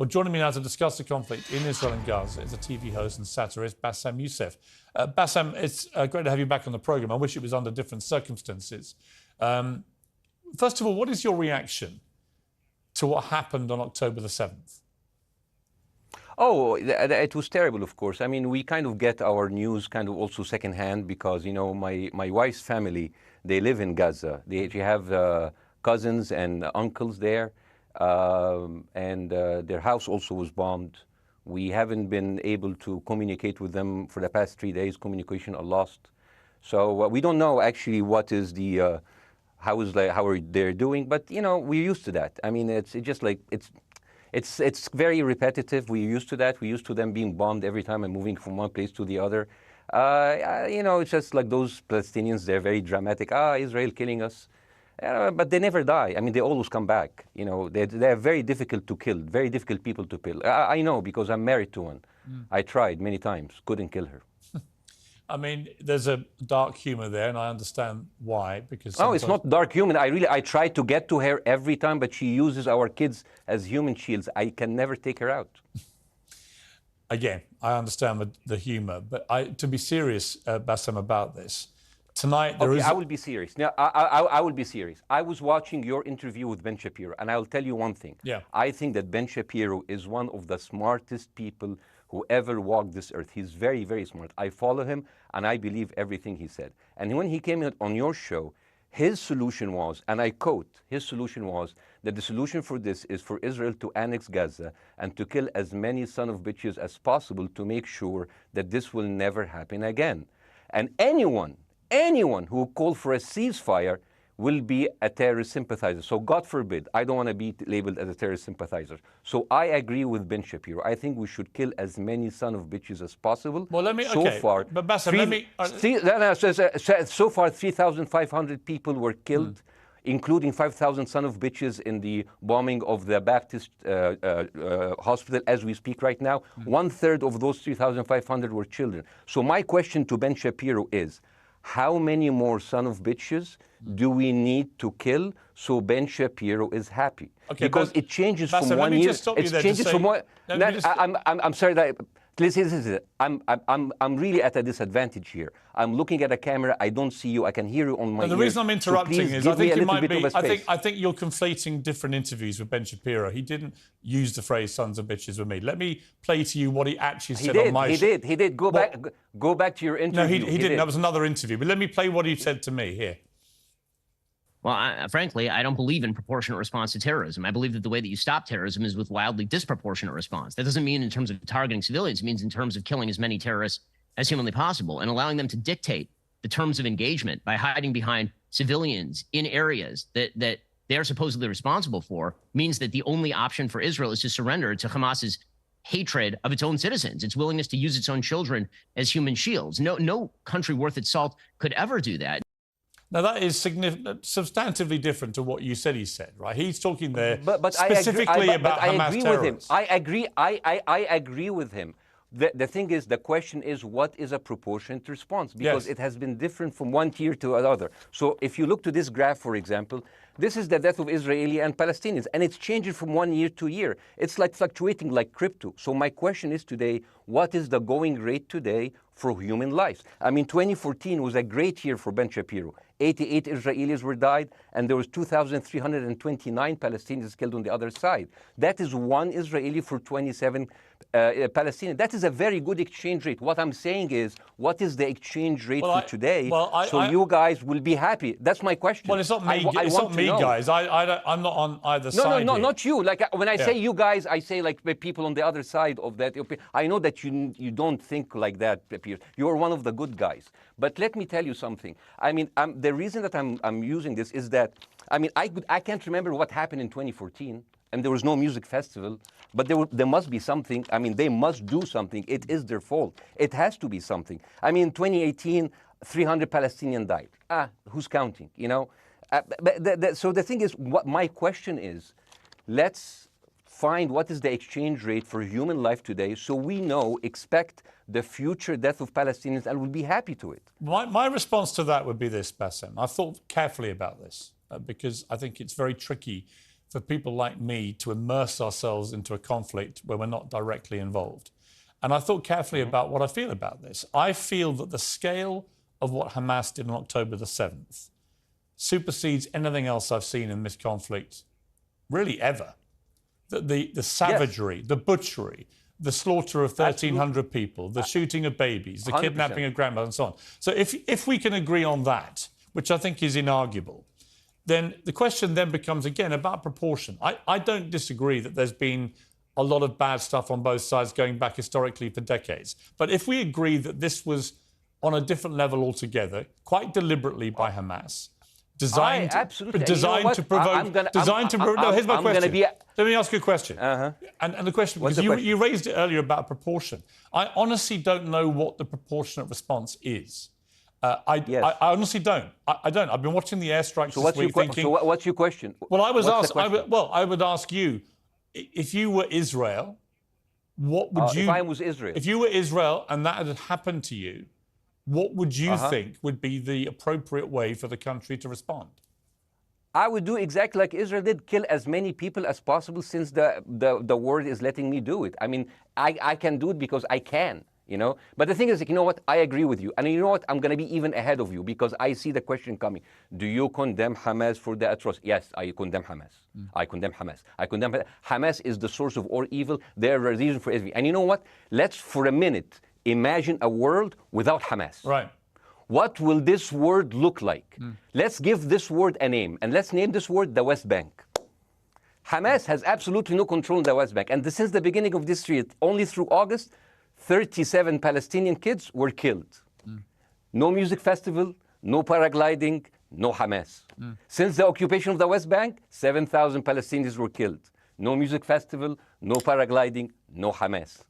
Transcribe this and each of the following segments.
Well, joining me now to discuss the conflict in Israel and Gaza is a TV host and satirist, Bassem Youssef. Bassem, it's great to have you back on the programme. I wish it was under different circumstances. First of all, what is your reaction to what happened on October the 7th? Oh, it was terrible, of course. I mean, we kind of get our news kind of also secondhand because, you know, my wife's family, they live in Gaza. They have cousins and uncles there. Their house also was bombed. We haven't been able to communicate with them for the past 3 days. Communication are lost. So we don't know actually what is the, how are they doing, but you know, we're used to that. I mean, it's just like, it's very repetitive. We're used to that. We're used to them being bombed every time and moving from one place to the other. You know, it's just like those Palestinians, they're very dramatic. Israel killing us. But they never die. I mean, they always come back. You know, they're very difficult to kill, very difficult people to kill. I know because I'm married to one. I tried many times, couldn't kill her. I mean, there's a dark humour there, and I understand why. Because no, it's not dark humour. I try to get to her every time, but she uses our kids as human shields. I can never take her out. Again, I understand the humour, but to be serious, Bassem, about this. Tonight, I will be serious. Now, I will be serious. I was watching your interview with Ben Shapiro, and I'll tell you one thing. Yeah. I think that Ben Shapiro is one of the smartest people who ever walked this earth. He's very, very smart. I follow him, and I believe everything he said. And when he came on your show, his solution was, and I quote, his solution was that the solution for this is for Israel to annex Gaza and to kill as many son of bitches as possible to make sure that this will never happen again. And anyone who called for a ceasefire will be a terrorist sympathizer. So God forbid, I don't want to be labeled as a terrorist sympathizer. So I agree with Ben Shapiro. I think we should kill as many son of bitches as possible. Well, let me, so okay, far, but Bassem, so far 3,500 people were killed, including 5,000 son of bitches in the bombing of the Baptist hospital as we speak right now. 1/3 of those 3,500 were children. So my question to Ben Shapiro is, how many more son of bitches do we need to kill so Ben Shapiro is happy? Okay, because it changes Bassem, from one year. It changes from one. I'm sorry that. Listen, I'm really at a disadvantage here. I'm looking at a camera. I don't see you. I can hear you on my ears. The reason I'm interrupting is I think you might be. I think you're conflating different interviews with Ben Shapiro. He didn't use the phrase "sons of bitches" with me. Let me play to you what he actually said on my show. He did. Go back to your interview. No, he didn't. That was another interview. But let me play what he said to me here. Well, frankly, I don't believe in proportionate response to terrorism. I believe that the way that you stop terrorism is with wildly disproportionate response. That doesn't mean in terms of targeting civilians. It means in terms of killing as many terrorists as humanly possible and allowing them to dictate the terms of engagement by hiding behind civilians in areas that they are supposedly responsible for means that the only option for Israel is to surrender to Hamas's hatred of its own citizens, its willingness to use its own children as human shields. No country worth its salt could ever do that. Now, that is substantively different to what you said he said, right? He's talking there but specifically about Hamas terrorists. I agree with him. The thing is, the question is, what is a proportionate response? Because it has been different from one tier to another. So if you look to this graph, for example, this is the death of Israeli and Palestinians, and it's changing from one year to year. It's like fluctuating like crypto. So my question is today, what is the going rate today for human lives? I mean, 2014 was a great year for Ben Shapiro. 88 Israelis were died, and there was 2,329 Palestinians killed on the other side. That is one Israeli for 27 Palestinians. That is a very good exchange rate. What I'm saying is, what is the exchange rate for today? So you guys will be happy. That's my question. Well, it's not me. It's not me, guys. I'm not on either side. No, not you. Like when I say you guys, I say like people on the other side of that. I know that you don't think like that, Piers. You're one of the good guys. But let me tell you something. I mean, the reason that I'm using this is that, I mean, I can't remember what happened in 2014, and there was no music festival, but there must be something. I mean, they must do something. It is their fault. It has to be something. I mean, 2018, 300 Palestinians died. Who's counting, you know? So the thing is, what my question is, let's find what is the exchange rate for human life today so we expect the future death of Palestinians and will be happy to it. My response to that would be this, Bassem. I've thought carefully about this because I think it's very tricky for people like me to immerse ourselves into a conflict where we're not directly involved. And I thought carefully about what I feel about this. I feel that the scale of what Hamas did on October the 7th supersedes anything else I've seen in this conflict, really ever. The savagery, the butchery, the slaughter of 1,300 people, the shooting of babies, the 100%. Kidnapping of grandmothers and so on. So if we can agree on that, which I think is inarguable, then the question then becomes, again, about proportion. I don't disagree that there's been a lot of bad stuff on both sides going back historically for decades. But if we agree that this was on a different level altogether, quite deliberately by Hamas, designed to provoke... No, here's my question. Let me ask you a question. And the question, because you raised it earlier about proportion. I honestly don't know what the proportionate response is. I honestly don't. I don't. I've been watching the airstrikes this week thinking... So what's your question? Well, I would ask you, if you were Israel, what would you... If I was Israel? If you were Israel and that had happened to you, what would you think would be the appropriate way for the country to respond? I would do exactly like Israel did, kill as many people as possible, since the world is letting me do it. I mean, I can do it because I can, you know? But the thing is, you know what? I agree with you. And you know what? I'm going to be even ahead of you, because I see the question coming. Do you condemn Hamas for the atrocity? Yes, I condemn Hamas. I condemn Hamas. I condemn Hamas is the source of all evil. They're a reason for everything. And you know what? Let's, for a minute, imagine a world without Hamas. Right. What will this word look like? Let's give this word a name, and let's name this word the West Bank. Hamas has absolutely no control in the West Bank. And since the beginning of this year, only through August, 37 Palestinian kids were killed. No music festival, no paragliding, no Hamas. Since the occupation of the West Bank, 7,000 Palestinians were killed. No music festival, no paragliding, no Hamas.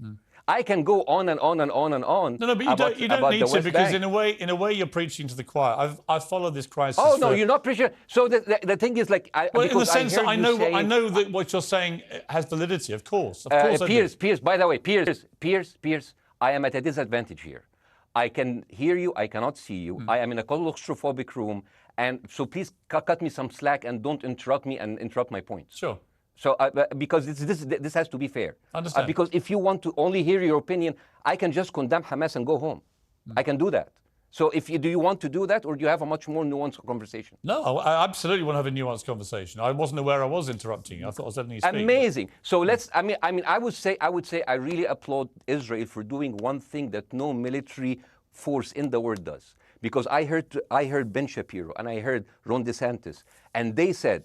I can go on and on and on and on. No, but you don't need to, because in a way you're preaching to the choir. I've followed this crisis. Oh no, you're not preaching. So the thing is, like, in the sense that I know that what you're saying has validity. Of course, Piers. By the way, Piers. I am at a disadvantage here. I can hear you. I cannot see you. I am in a claustrophobic room, and so please cut me some slack and don't interrupt me and interrupt my points. Sure. So, because this has to be fair. Understand. Because if you want to only hear your opinion, I can just condemn Hamas and go home. I can do that. So, do you want to do that, or do you have a much more nuanced conversation? No, I absolutely want to have a nuanced conversation. I wasn't aware I was interrupting you. I thought I was letting you speak. Amazing. So let's. I mean, I would say I really applaud Israel for doing one thing that no military force in the world does. Because I heard Ben Shapiro and I heard Ron DeSantis, and they said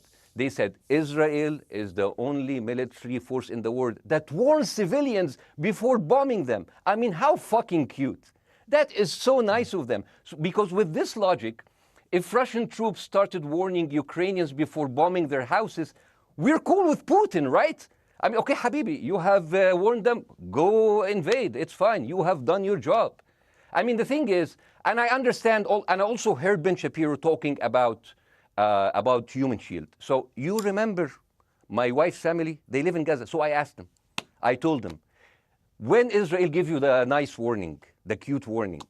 Israel is the only military force in the world that warns civilians before bombing them. I mean, how fucking cute. That is so nice of them. So, because with this logic, if Russian troops started warning Ukrainians before bombing their houses, we're cool with Putin, right? I mean, okay, Habibi, you have warned them, go invade. It's fine. You have done your job. I mean, the thing is, and I understand, and I also heard Ben Shapiro talking about Human Shield. So you remember my wife's family, they live in Gaza. So I asked them, I told them, when Israel gives you the nice warning, the cute warning,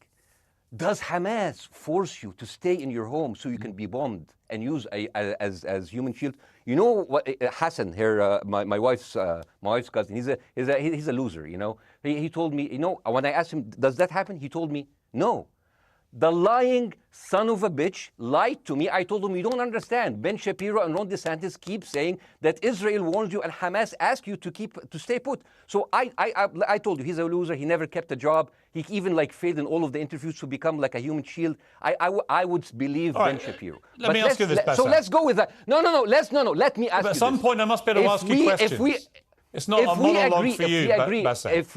does Hamas force you to stay in your home so you can be bombed and use as Human Shield? You know what, Hassan here, my wife's cousin, he's a loser, you know. He told me, you know, when I asked him, does that happen? He told me, no. The lying son of a bitch lied to me. I told him, you don't understand. Ben Shapiro and Ron DeSantis keep saying that Israel warned you and Hamas asked you to stay put. So I told you, he's a loser. He never kept a job. He even failed in all of the interviews to become like a Human Shield. I would believe Ben Shapiro. Let me ask you this, Bassem. So let's go with that. No. Let me ask you this. At some point, I must be able to ask you questions. It's not a monologue for you, Bassem. If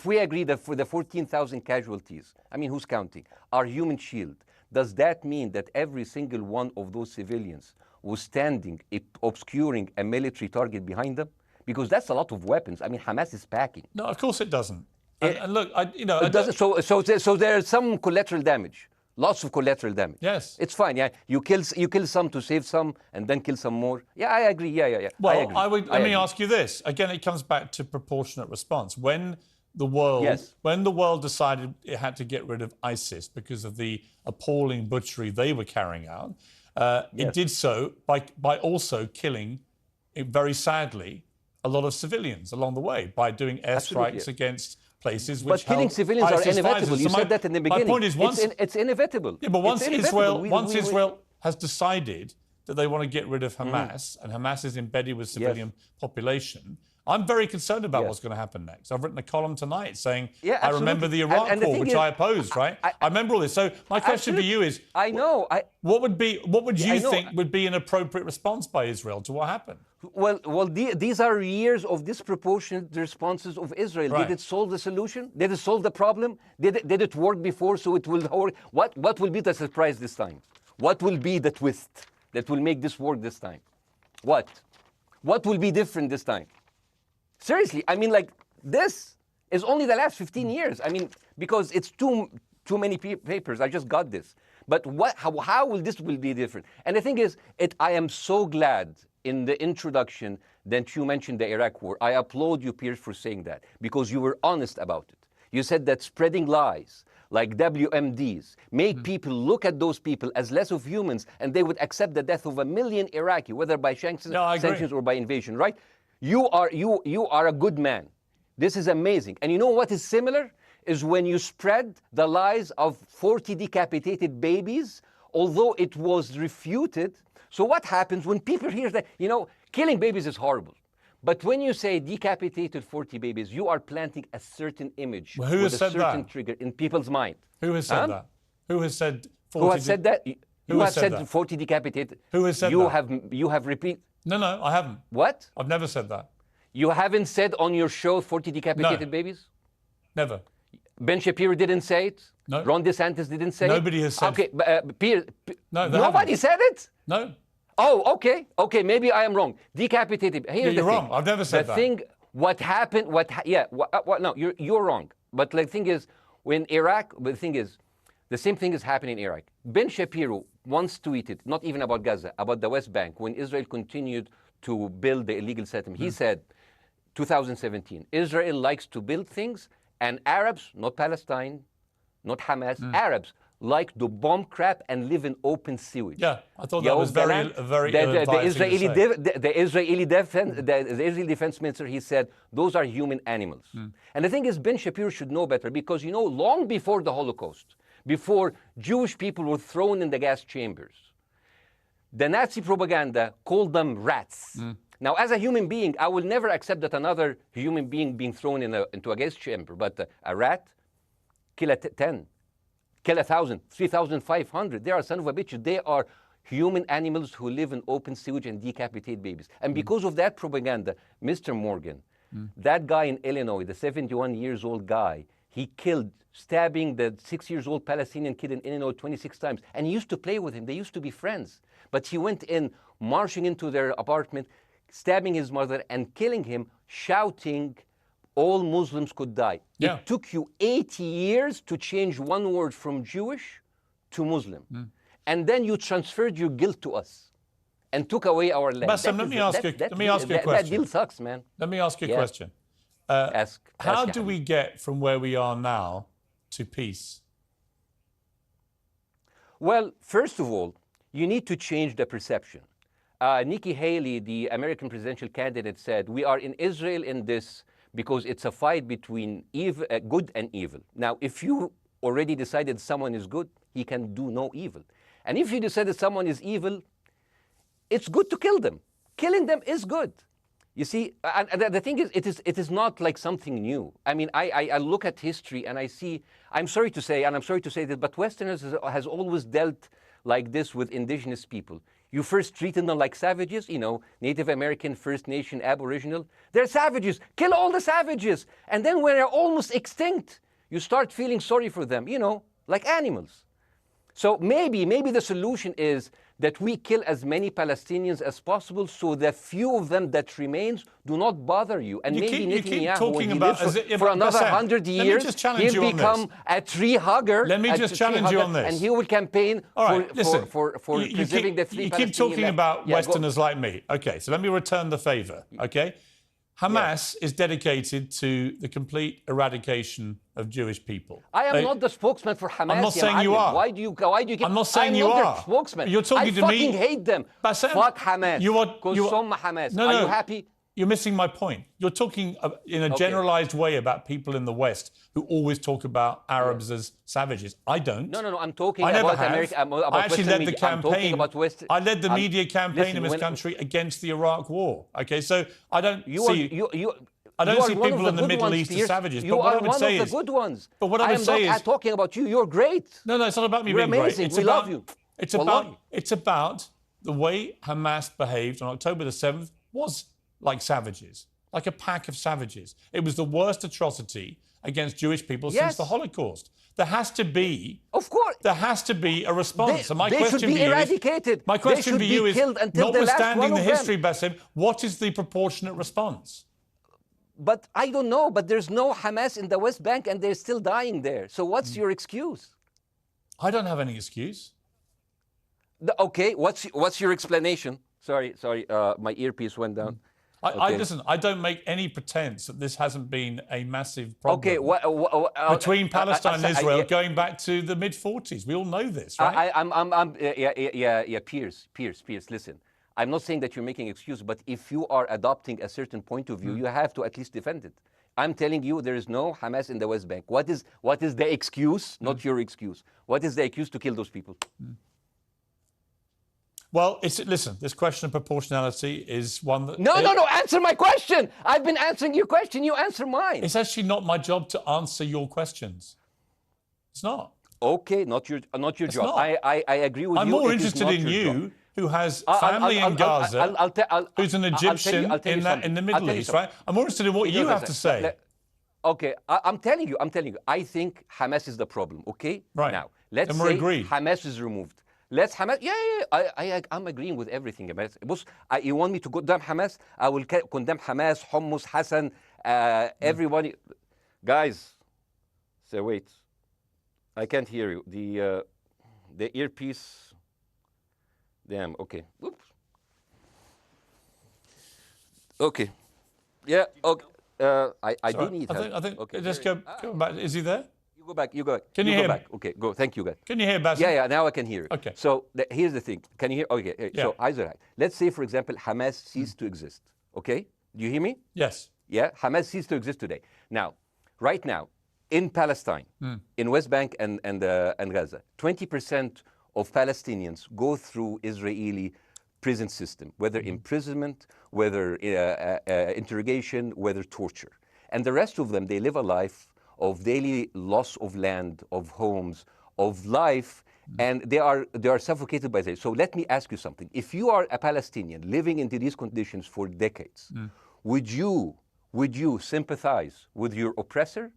we agree that for the 14,000 casualties, I mean, who's counting, are Human Shield, does that mean that every single one of those civilians was standing, obscuring a military target behind them? Because that's a lot of weapons. I mean, Hamas is packing. No, of course it doesn't. And look, it doesn't. So there's some collateral damage. Lots of collateral damage. Yes. It's fine, yeah. You kill some to save some and then kill some more. Yeah, I agree. Yeah. Well, let me ask you this. Again, it comes back to proportionate response. When the world decided it had to get rid of ISIS because of the appalling butchery they were carrying out, it did so by also killing very sadly, a lot of civilians along the way by doing airstrikes against places which But killing civilians are inevitable. You said that in the beginning. My point is, it's inevitable. Yeah, but once Israel has decided that they want to get rid of Hamas, and Hamas is embedded with civilian population, I'm very concerned about what's going to happen next. I've written a column tonight saying, I remember the Iraq War, which I opposed, right? I remember all this. So my question for you is, what would you think would be an appropriate response by Israel to what happened? Well, these are years of disproportionate responses of Israel. Right. Did it solve the solution? Did it solve the problem? Did it work before, so it will work? What will be the surprise this time? What will be the twist that will make this work this time? What will be different this time? Seriously, I mean, like, this is only the last 15 years. I mean, because it's too many papers. I just got this. But how will this be different? And the thing is, I am so glad in the introduction that you mentioned the Iraq War. I applaud you, Piers, for saying that, because you were honest about it. You said that spreading lies like WMDs make people look at those people as less of humans, and they would accept the death of 1 million Iraqi, whether by sanctions or by invasion, right? You are a good man. This is amazing. And you know what is similar? Is when you spread the lies of 40 decapitated babies, although it was refuted. So what happens when people hear that, killing babies is horrible. But when you say decapitated 40 babies, you are planting a certain image with a certain trigger in people's mind. Who has said that? Who has said 40? Who has said that? You have said 40 decapitated. Who has said that? You have repeated. No, I haven't. What? I've never said that. You haven't said on your show 40 decapitated babies? Never. Ben Shapiro didn't say it? No. Ron DeSantis didn't say Nobody it? has said it. Okay, Piers, nobody said it? No. Oh, okay. Okay, maybe I am wrong. Decapitated. Here's you're the thing. wrong. I've never said that. The thing, what happened, no, you're wrong. But the thing is, the same thing is happening in Iraq. Ben Shapiro once tweeted, not even about Gaza, about the West Bank, when Israel continued to build the illegal settlement. He said, 2017, Israel likes to build things, and Arabs, not Palestine, not Hamas, Arabs like to bomb crap and live in open sewage. Yeah, I thought that was very the Israeli defense minister, he said, those are human animals. And the thing is, Ben Shapiro should know better, because, long before the Holocaust, before Jewish people were thrown in the gas chambers, the Nazi propaganda called them rats. Now, as a human being, I will never accept that another human being being thrown into a gas chamber. But a rat, kill 10, kill 1,000, 3,500. They are son of a bitch. They are human animals who live in open sewage and decapitate babies. And because of that propaganda, Mr. Morgan, that guy in Illinois, the 71-years-old guy, he killed, stabbing the 6-year-old Palestinian kid in Illinois 26 times. And he used to play with him. They used to be friends. But he went in, marching into their apartment, stabbing his mother and killing him, shouting, all Muslims could die. Yeah. It took you 80 years to change one word from Jewish to Muslim. And then you transferred your guilt to us and took away our land. Bassem, let me ask you a question. That deal sucks, man. Let me ask you a question. How do we get from where we are now to peace? Well, first of all, you need to change the perception. Nikki Haley, the American presidential candidate, said, we are in Israel in this because it's a fight between good and evil. Now, if you already decided someone is good, he can do no evil. And if you decided someone is evil, it's good to kill them. Killing them is good. You see, and the thing is, it is not like something new. I mean, I look at history and I see, I'm sorry to say this, but Westerners has always dealt like this with indigenous people. You first treated them like savages, Native American, First Nation, Aboriginal. They're savages. Kill all the savages. And then when they're almost extinct, you start feeling sorry for them, like animals. So maybe the solution is that we kill as many Palestinians as possible, so the few of them that remains do not bother you. And maybe Netanyahu, when he lives for another 100 years, he'll become a tree hugger. Let me just challenge you on this. And he will campaign for preserving the three Palestinians. You keep talking about Westerners like me. Okay, so let me return the favor, okay? Hamas is dedicated to the complete eradication of Jewish people. I am not the spokesman for Hamas. I'm not saying you are. Why do you keep... I'm not saying I'm you not are. their spokesman. You're talking to me. I fucking hate them. Bassem, Fuck Hamas. you are Hamas. No, are you happy? You're missing my point. You're talking in a generalized way about people in the West who always talk about Arabs as savages. I don't. No. I'm talking about America. I actually led the campaign. I led the media campaign in this country against the Iraq War. Okay, so I don't see. I don't see people in the Middle East as savages. You are one of the good ones. But what I would say is, I'm talking about you. You're great. No, it's not about me being amazing. great. We love you. It's about the way Hamas behaved on October the 7th was like savages, like a pack of savages. It was the worst atrocity against Jewish people since the Holocaust. There has to be, of course, there has to be a response. They should be eradicated. My question for you is, notwithstanding the history, Bassem, what is the proportionate response? But I don't know. But there's no Hamas in the West Bank, and they're still dying there. So what's your excuse? I don't have any excuse. Okay, what's your explanation? Sorry, my earpiece went down. Listen, I don't make any pretense that this hasn't been a massive problem between Palestine and Israel going back to the mid-40s. We all know this, right? Piers, listen. I'm not saying that you're making excuses, but if you are adopting a certain point of view, you have to at least defend it. I'm telling you, there is no Hamas in the West Bank. What is the excuse? Not your excuse. What is the excuse to kill those people? Well, listen, this question of proportionality is one that... No, answer my question. I've been answering your question. You answer mine. It's actually not my job to answer your questions. It's not. Okay, not your job. Not. I agree with you. I'm more interested in you, who has family in Gaza, who's an Egyptian in the Middle East, right? I'm more interested in what you have to say. Okay, I'm telling you. I think Hamas is the problem, okay? Right. Now, let's say Hamas is removed. Let's Hamas. I'm agreeing with everything. You want me to condemn Hamas? I will condemn Hamas, Hummus, Hassan, everybody. Guys, so wait. I can't hear you. The earpiece. Damn. Okay. Oops. Okay. Yeah. Okay. I do need help. I think. Okay. Just go back. Is he there? Go back. Can you hear me? Okay, go. Thank you, guys. Can you hear, Bassem? Yeah, now I can hear you. Okay. So here's the thing. Can you hear? Okay, so let's say, for example, Hamas ceased to exist. Okay? Do you hear me? Yes. Yeah, Hamas ceased to exist today. Now, right now, in Palestine, in West Bank and Gaza, 20% of Palestinians go through Israeli prison system, whether imprisonment, whether interrogation, whether torture. And the rest of them, they live a life of daily loss of land, of homes, of life, and they are suffocated by this. So let me ask you something. If you are a Palestinian living into these conditions for decades, would you sympathize with your oppressor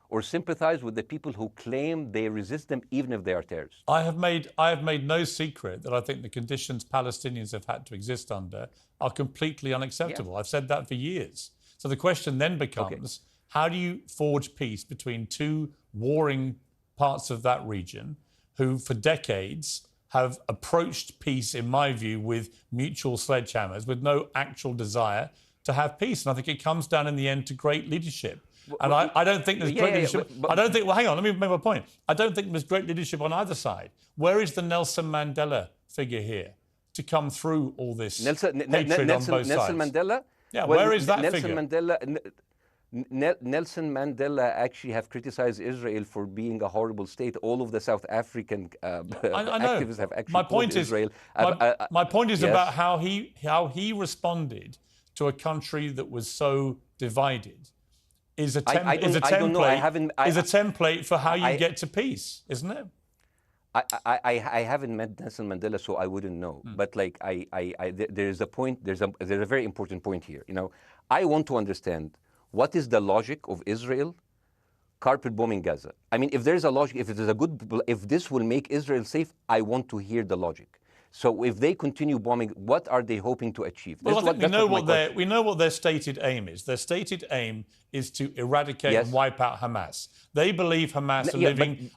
or sympathize with the people who claim they resist them even if they are terrorists? I have made no secret that I think the conditions Palestinians have had to exist under are completely unacceptable. I've said that for years. So the question then becomes, how do you forge peace between two warring parts of that region who, for decades, have approached peace, in my view, with mutual sledgehammers, with no actual desire to have peace? And I think it comes down in the end to great leadership. And I don't think there's great leadership. I don't think, well, hang on, let me make my point. I don't think there's great leadership on either side. Where is the Nelson Mandela figure here to come through all this hatred on both sides? Nelson Mandela? Yeah, where is that figure? Nelson Mandela actually have criticized Israel for being a horrible state. All of the South African activists have actually called Israel. My point is about how he responded to a country that was so divided is a template for how you get to peace, isn't it? I haven't met Nelson Mandela, so I wouldn't know. But like there's a point. There's a very important point here. You know, I want to understand. What is the logic of Israel carpet bombing Gaza? I mean, if there's a logic, if this will make Israel safe, I want to hear the logic. So if they continue bombing, what are they hoping to achieve? Well, I think we know what their stated aim is. Their stated aim is to eradicate and wipe out Hamas. They believe Hamas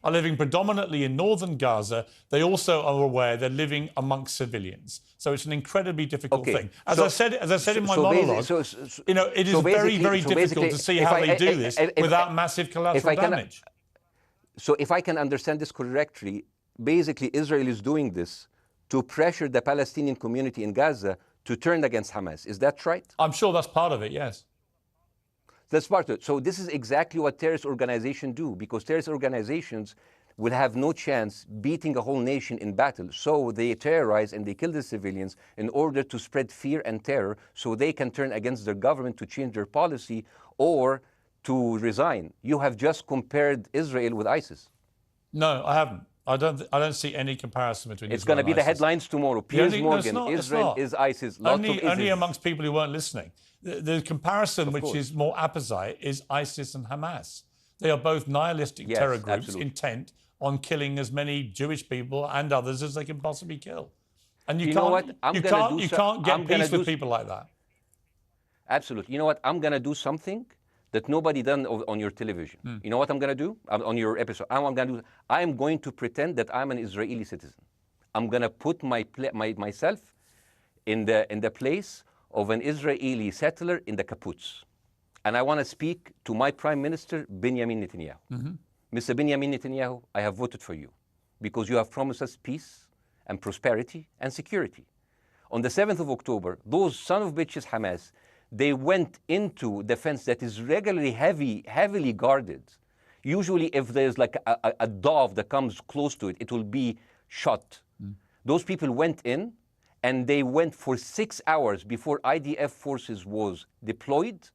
are living predominantly in northern Gaza. They also are aware they're living amongst civilians. So it's an incredibly difficult thing. As I said in my monologue, it is very, very difficult to see how they do this without massive collateral damage. So if I can understand this correctly, basically Israel is doing this to pressure the Palestinian community in Gaza to turn against Hamas. Is that right? I'm sure that's part of it, yes. That's part of it. So this is exactly what terrorist organizations do, because terrorist organizations will have no chance beating a whole nation in battle. So they terrorize and they kill the civilians in order to spread fear and terror so they can turn against their government to change their policy or to resign. You have just compared Israel with ISIS. No, I haven't. I don't see any comparison between It's going to be the headlines tomorrow. Piers Morgan, Israel is ISIS. Only amongst people who weren't listening. The comparison, which is more apposite, is ISIS and Hamas. They are both nihilistic terror groups intent on killing as many Jewish people and others as they can possibly kill. And you can't get peace with people like that. Absolutely. You know what? I'm going to do something that nobody done on your television. You know what I'm going to do on your episode? I'm going to pretend that I'm an Israeli citizen. I'm going to put myself in the place of an Israeli settler in the kibbutz. And I want to speak to my Prime Minister, Benjamin Netanyahu. Mr. Benjamin Netanyahu, I have voted for you because you have promised us peace and prosperity and security. On the 7th of October, those son of bitches Hamas, they went into the fence that is regularly heavily guarded. Usually if there's like a dove that comes close to it, it will be shot. Those people went in and they went for 6 hours before IDF forces was deployed,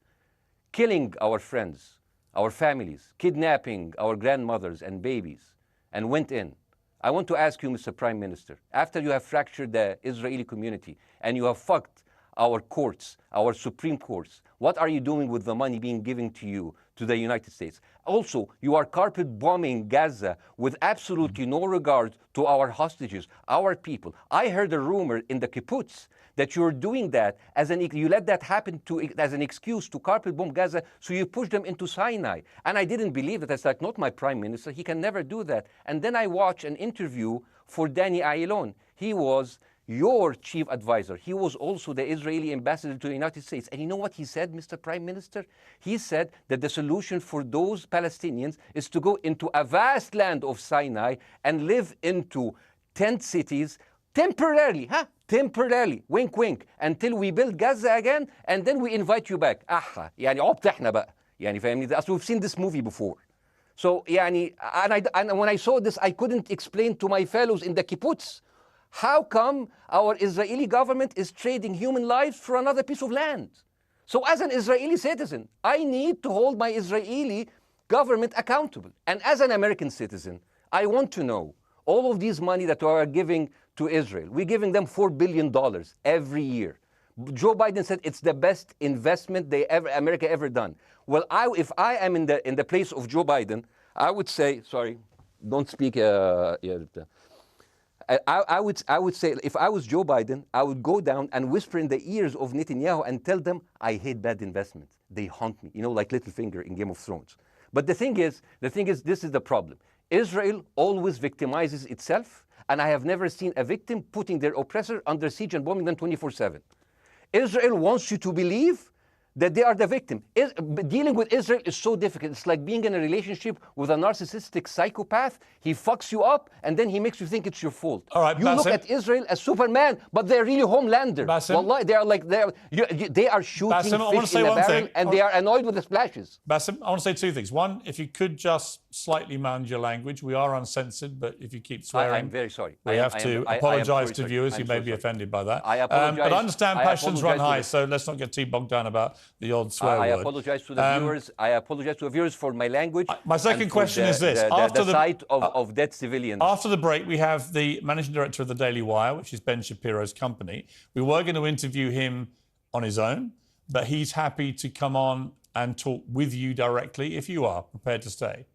killing our friends, our families, kidnapping our grandmothers and babies, and went in. I want to ask you, Mr. Prime Minister, after you have fractured the Israeli community and you have fucked our courts, our Supreme Courts, what are you doing with the money being given to you, to the United States? Also, you are carpet bombing Gaza with absolutely no regard to our hostages, our people. I heard a rumor in the kibbutz that you're doing that you let that happen as an excuse to carpet bomb Gaza, so you push them into Sinai. And I didn't believe that. That's like, not my Prime Minister, he can never do that. And then I watched an interview for Danny Ayalon. He was your chief advisor. He was also the Israeli ambassador to the United States. And you know what he said, Mr. Prime Minister? He said that the solution for those Palestinians is to go into a vast land of Sinai and live into tent cities temporarily, temporarily, wink wink, until we build Gaza again, and then we invite you back. يعني عبط احنا بقى. يعني فاهمني؟ We've seen this movie before. So يعني, and when I saw this, I couldn't explain to my fellows in the kibbutz, how come our Israeli government is trading human lives for another piece of land? So as an Israeli citizen, I need to hold my Israeli government accountable. And as an American citizen, I want to know all of these money that we are giving to Israel. We're giving them $4 billion every year. Joe Biden said it's the best investment America ever done. Well, if I am in the place of Joe Biden, I would say, sorry, don't speak. I would say, if I was Joe Biden, I would go down and whisper in the ears of Netanyahu and tell them, I hate bad investments. They haunt me, like Littlefinger in Game of Thrones. But the thing is, this is the problem. Israel always victimizes itself, and I have never seen a victim putting their oppressor under siege and bombing them 24/7. Israel wants you to believe that they are the victim. Dealing with Israel is so difficult. It's like being in a relationship with a narcissistic psychopath. He fucks you up, and then he makes you think it's your fault. All right, you look at Israel as Superman, but they're really Homelander. Wallahi, they are shooting fish in a barrel, and they are annoyed with the splashes. Bassem, I want to say two things. One, if you could just slightly mind your language. We are uncensored, but if you keep swearing... I'm very sorry. We have to apologise to viewers who may be offended by that. I apologise. But I understand passions run high, so let's not get too bogged down about the old swear word. I apologise to the viewers. I apologise to the viewers for my language. My second question is this. After the sight of dead civilians. After the break, we have the managing director of the Daily Wire, which is Ben Shapiro's company. We were going to interview him on his own, but he's happy to come on and talk with you directly if you are prepared to stay.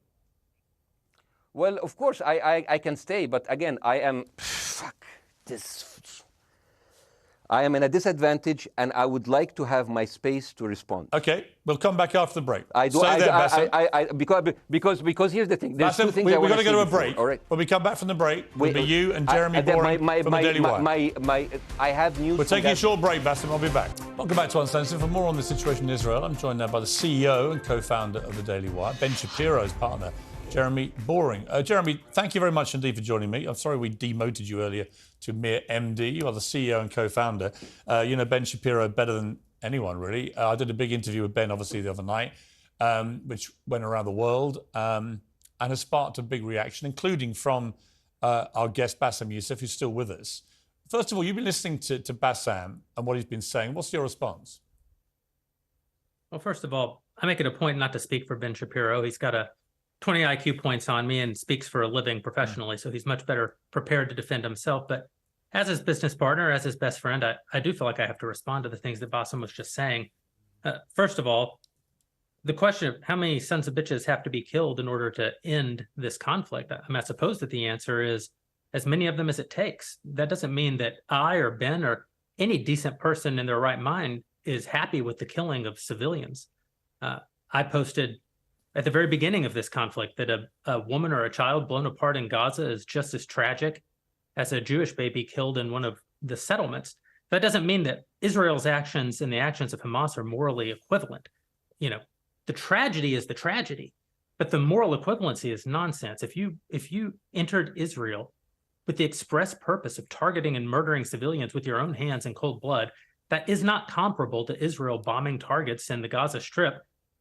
Well, of course, I can stay, but again, I am... Fuck. I am in a disadvantage, and I would like to have my space to respond. Okay, we'll come back after the break. Because here's the thing. There's Bassem, two things we're I want going to go to a before, break. all right? When we come back from the break, it'll be you and Jeremy Boring from the Daily Wire. I have news. We're taking a short break, Bassem. I'll be back. Welcome back to Uncensored. For more on the situation in Israel, I'm joined now by the CEO and co-founder of the Daily Wire, Ben Shapiro's partner, Jeremy Boring. Jeremy, thank you very much indeed for joining me. I'm sorry we demoted you earlier to mere MD. You are the CEO and co-founder. You know Ben Shapiro better than anyone, really. I did a big interview with Ben, obviously, the other night, which went around the world and has sparked a big reaction, including from our guest, Bassem Youssef, who's still with us. First of all, you've been listening to Bassem and what he's been saying. What's your response? Well, first of all, I make it a point not to speak for Ben Shapiro. He's got a 20 IQ points on me and speaks for a living professionally, so he's much better prepared to defend himself. But as his business partner, as his best friend, I do feel like I have to respond to the things that Bassem was just saying. First of all, the question of how many sons of bitches have to be killed in order to end this conflict, I suppose that the answer is as many of them as it takes. That doesn't mean that I or Ben or any decent person in their right mind is happy with the killing of civilians. I posted at the very beginning of this conflict that a woman or a child blown apart in Gaza is just as tragic as a Jewish baby killed in one of the settlements. That doesn't mean that Israel's actions and the actions of Hamas are morally equivalent. You know, the tragedy is the tragedy, but the moral equivalency is nonsense. If you entered Israel with the express purpose of targeting and murdering civilians with your own hands in cold blood, that is not comparable to Israel bombing targets in the Gaza Strip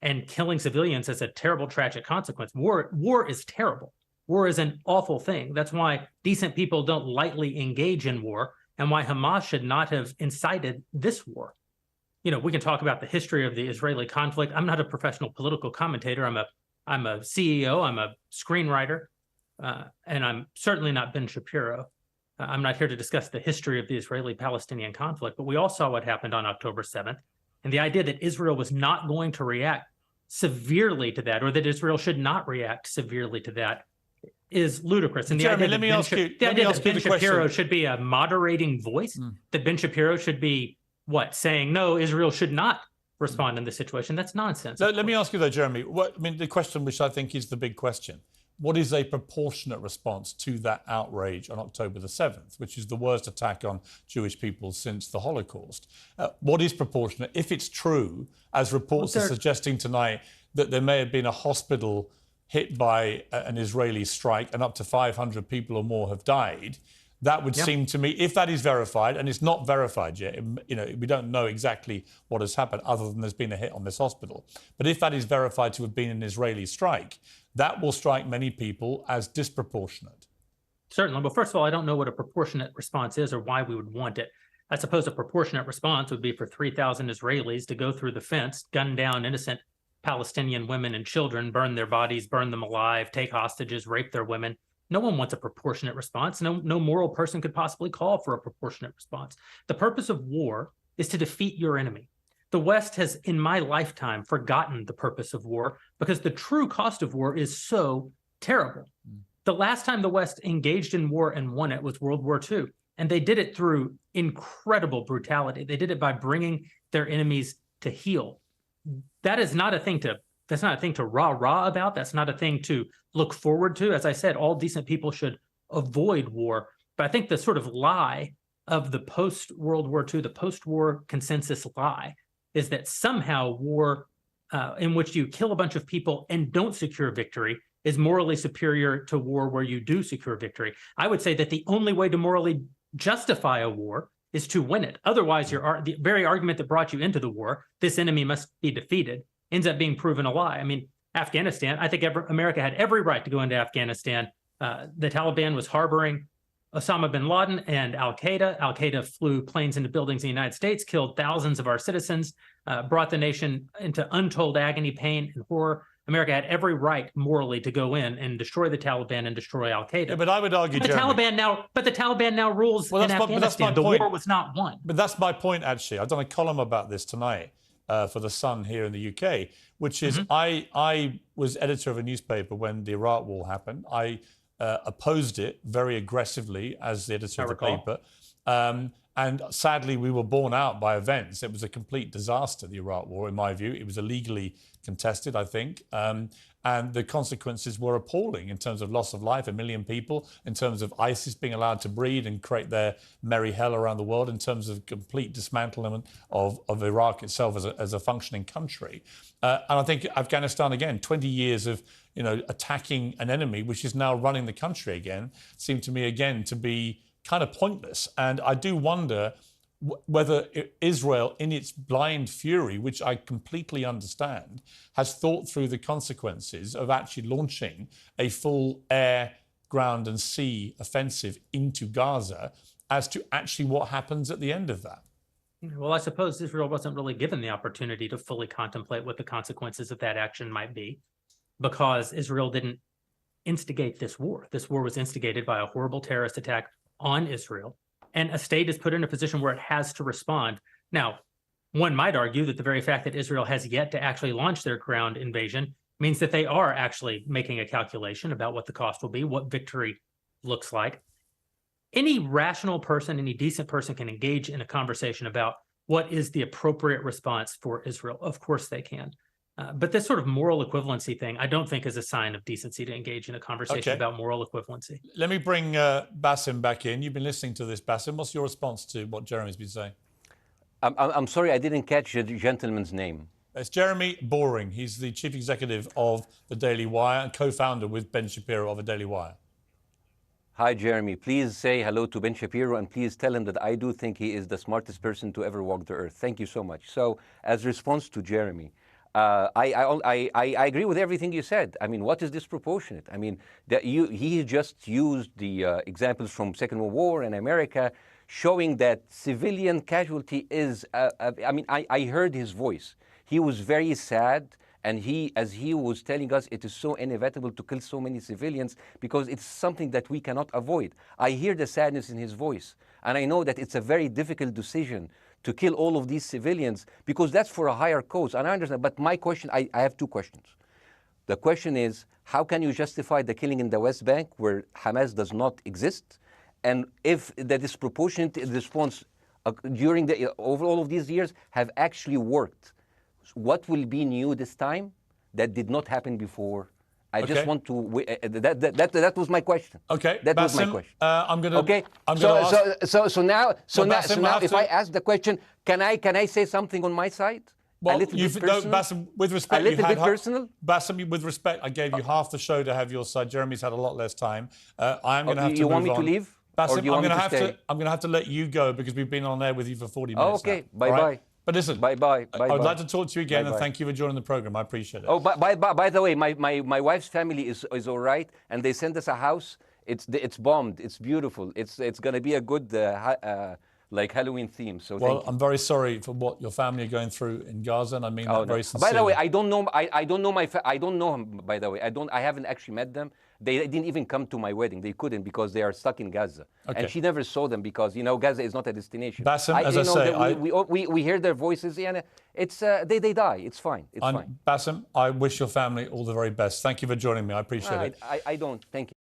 and killing civilians as a terrible, tragic consequence. War is terrible. War is an awful thing. That's why decent people don't lightly engage in war, and why Hamas should not have incited this war. You know, we can talk about the history of the Israeli conflict. I'm not a professional political commentator. I'm a CEO. I'm a screenwriter, and I'm certainly not Ben Shapiro. I'm not here to discuss the history of the Israeli-Palestinian conflict, but we all saw what happened on October 7th. And the idea that Israel was not going to react severely to that, or that Israel should not react severely to that, is ludicrous. And the Jeremy, idea that Ben Shapiro should be a moderating voice, that Ben Shapiro should be, saying, no, Israel should not respond in this situation, that's nonsense. Let me ask you, though, Jeremy, the question which I think is the big question. What is a proportionate response to that outrage on October the 7th, which is the worst attack on Jewish people since the Holocaust? What is proportionate? If it's true, as reports are suggesting tonight, that there may have been a hospital hit by an Israeli strike and up to 500 people or more have died, that would seem to me, if that is verified, and it's not verified yet, you know, we don't know exactly what has happened other than there's been a hit on this hospital. But if that is verified to have been an Israeli strike, that will strike many people as disproportionate. Certainly. Well, first of all, I don't know what a proportionate response is or why we would want it. I suppose a proportionate response would be for 3,000 Israelis to go through the fence, gun down innocent Palestinian women and children, burn their bodies, burn them alive, take hostages, rape their women. No one wants a proportionate response. No moral person could possibly call for a proportionate response. The purpose of war is to defeat your enemy. The West has, in my lifetime, forgotten the purpose of war because the true cost of war is so terrible. The last time the West engaged in war and won it was World War II, and they did it through incredible brutality. They did it by bringing their enemies to heel. That is not a thing to That's not a thing to rah-rah about. That's not a thing to look forward to. As I said, all decent people should avoid war. But I think the sort of lie of the post-World War II, the post-war consensus lie, is that somehow war in which you kill a bunch of people and don't secure victory is morally superior to war where you do secure victory. I would say that the only way to morally justify a war is to win it. Otherwise, the very argument that brought you into the war, this enemy must be defeated, ends up being proven a lie. I mean, Afghanistan, I think America had every right to go into Afghanistan. The Taliban was harboring Osama bin Laden and Al-Qaeda. Al-Qaeda flew planes into buildings in the United States, killed thousands of our citizens, brought the nation into untold agony, pain, and horror. America had every right morally to go in and destroy the Taliban and destroy Al-Qaeda. Yeah, but I would argue, the Taliban now rules in Afghanistan. The war was not won. But that's my point, actually. I've done a column about this tonight for The Sun here in the UK, which is I was editor of a newspaper when the Iraq war happened. I opposed it very aggressively as the editor of the paper. And sadly, we were borne out by events. It was a complete disaster, the Iraq War, in my view. It was illegally contested, I think. And the consequences were appalling in terms of loss of life, 1 million people, in terms of ISIS being allowed to breed and create their merry hell around the world, in terms of complete dismantlement of Iraq itself as a functioning country. And I think Afghanistan, again, 20 years of attacking an enemy, which is now running the country again, seemed to me, again, to be kind of pointless. And I do wonder whether Israel, in its blind fury, which I completely understand, has thought through the consequences of actually launching a full air, ground and sea offensive into Gaza as to actually what happens at the end of that. Well, I suppose Israel wasn't really given the opportunity to fully contemplate what the consequences of that action might be, because Israel didn't instigate this war. This war was instigated by a horrible terrorist attack on Israel, and a state is put in a position where it has to respond. Now, one might argue that the very fact that Israel has yet to actually launch their ground invasion means that they are actually making a calculation about what the cost will be, what victory looks like. Any rational person, any decent person can engage in a conversation about what is the appropriate response for Israel. Of course they can. But this sort of moral equivalency thing, I don't think is a sign of decency to engage in a conversation about moral equivalency. Let me bring Bassem back in. You've been listening to this, Bassem. What's your response to what Jeremy's been saying? I'm sorry, I didn't catch the gentleman's name. It's Jeremy Boring. He's the chief executive of the Daily Wire and co-founder with Ben Shapiro of the Daily Wire. Hi, Jeremy. Please say hello to Ben Shapiro, and please tell him that I do think he is the smartest person to ever walk the earth. Thank you so much. So, as a response to Jeremy, I agree with everything you said. I mean, what is disproportionate? I mean, he just used the examples from Second World War and America, showing that civilian casualty is, I mean, I heard his voice. He was very sad, and as he was telling us, it is so inevitable to kill so many civilians because it's something that we cannot avoid. I hear the sadness in his voice, and I know that it's a very difficult decision to kill all of these civilians because that's for a higher cause, and I understand. But my question, I have two questions. The question is, how can you justify the killing in the West Bank where Hamas does not exist? And if the disproportionate response during over all of these years have actually worked, what will be new this time that did not happen before? I just want to. That was my question. Okay, that was my question. I'm gonna. Okay. So now, if I ask the question, can I say something on my side? Well, a little bit personal? Bassem, with respect, a little bit personal. Bassem, with respect, I gave you half the show to have your side. Jeremy's had a lot less time. I'm going to have to. You want me to leave? Bassem, I'm going to have to let you go because we've been on air with you for 40 minutes. Okay. Bye bye. But listen, bye. I would like to talk to you again, and thank you for joining the program. I appreciate it. Oh, by the way, my wife's family is all right, and they sent us a house. It's bombed. It's beautiful. It's going to be a good like Halloween theme. So well, I'm very sorry for what your family are going through in Gaza, and I mean that very sincerely. By the way, I don't know. I don't know I don't know him. By the way, I haven't actually met them. They didn't even come to my wedding. They couldn't because they are stuck in Gaza. Okay. And she never saw them because, Gaza is not a destination. Bassem, as I say, we hear their voices, and it's they die. It's fine. It's fine. Bassem, I wish your family all the very best. Thank you for joining me. I appreciate it. I don't. Thank you.